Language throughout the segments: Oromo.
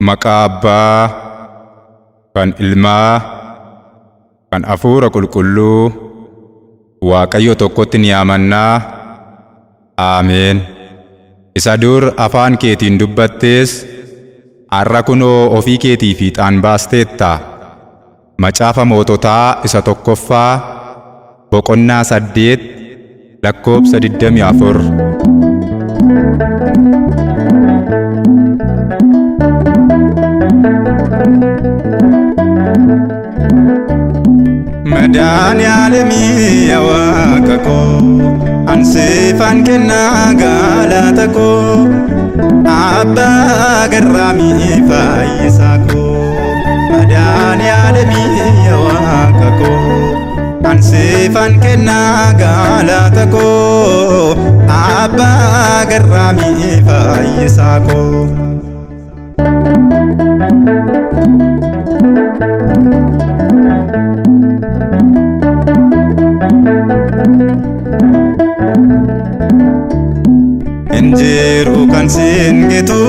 Maqaa Abbaa, kan Ilmaa, kan Hafuura Qulqulluu, Waaqayyo tokkotti ni amannaa. Ameen. Isa dur afaan keetiin dubbattees, har'a kunoo ofii keetii fiixaan baasteetta. Macaafa Moototaa isa 1ffaa, boqonnaa 8, lakkoobsa 24. Madaani'aalemii yaa Waaqa koo, ansiifan kennaa galata koo. Abbaa garraamii fayyisaa koo. Madaani'aalemii yaa Waaqa koo, ansiifan kennaa galata koo. Abbaa garraamii fayyisaa koo. Injiru kan singitu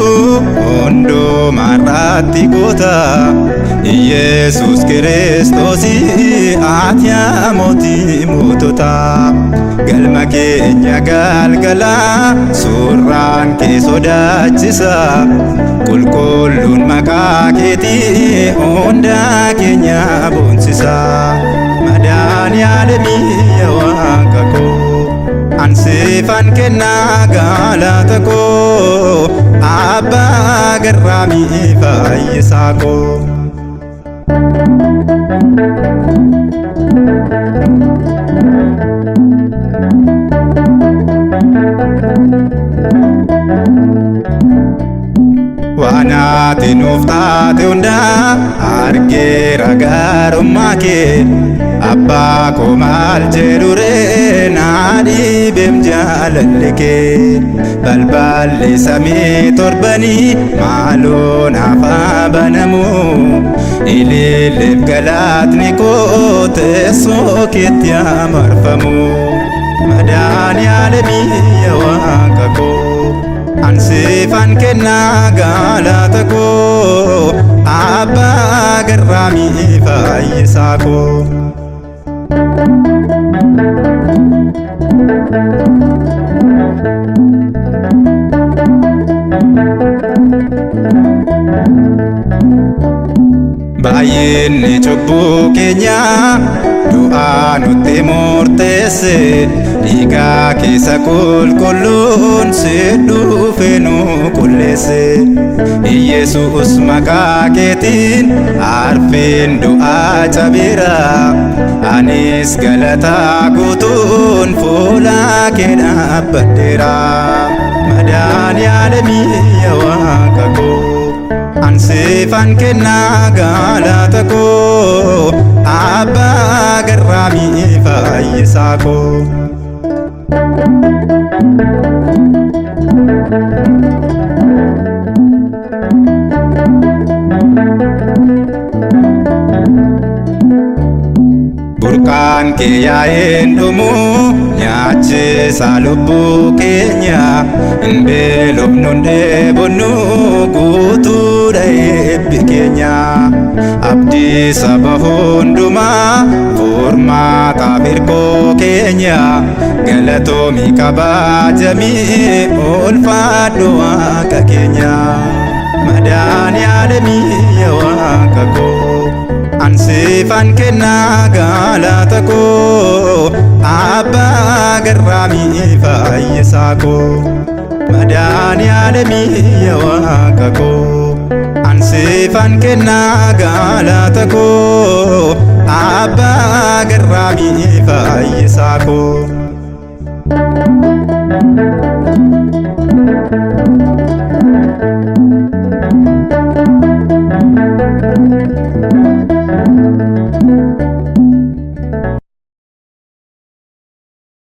ondo marati goota. Yesus Kiristoos ati mootii mootota. Galma keenya galgala suuraan kee sodaachisa. Qulqulluun maqaa keetii hunda keenya boonsisa. Madaani'aalemii yaa Waaqa koo, ansiifan kennaa galata koo. Abbaa garraamii fayyisaa koo. Waan ati nuuf taate hundaa argeera gaarummaa kee. Abbaa koo maal jedhu ree naa dhibeem jaalalli kee. Balballi samii torbanii maaloo naaf haa banamu. Ililleef galaatni koo teessoo keetti haa marfamu. Madaani'aalemii yaa Waaqa koo, ansiifan kennaa galata koo. Abbaa garraamii fayyisaa koo. Baay'inni cubbuu keenya du'aa nutti murteesse. Dhiiga keessa qulqulluun si dhufe nu qulleesse. Yesus maqaa keetiin arfiin du'aa cabeera. Anis galata guutuun fuula kee dhaabbadheera. Madaani'aalemii yaa Waaqa koo, ansiifan kennaa galata koo. Abbaa garraamii fayyisaa koo. Burqaan kee yaa'een dhumu nyaachisa lubbuu keenya. Hin beelofnu hin dheebonnu guutuudha eebbi keenya. Abdii saba hundumaa furmaataaf hirkoo keenya. Galatoomii kabajamii ulfaadhu Waaqa keenya. Madaani'aalemii yaa Waaqa koo, ansiifan kennaa galata koo. Abbaa garraamii fayyisaa koo. Madaani'aalemii yaa Waaqa koo, ansiifan kennaa galata koo. Abbaa garraamii fayyisaa koo.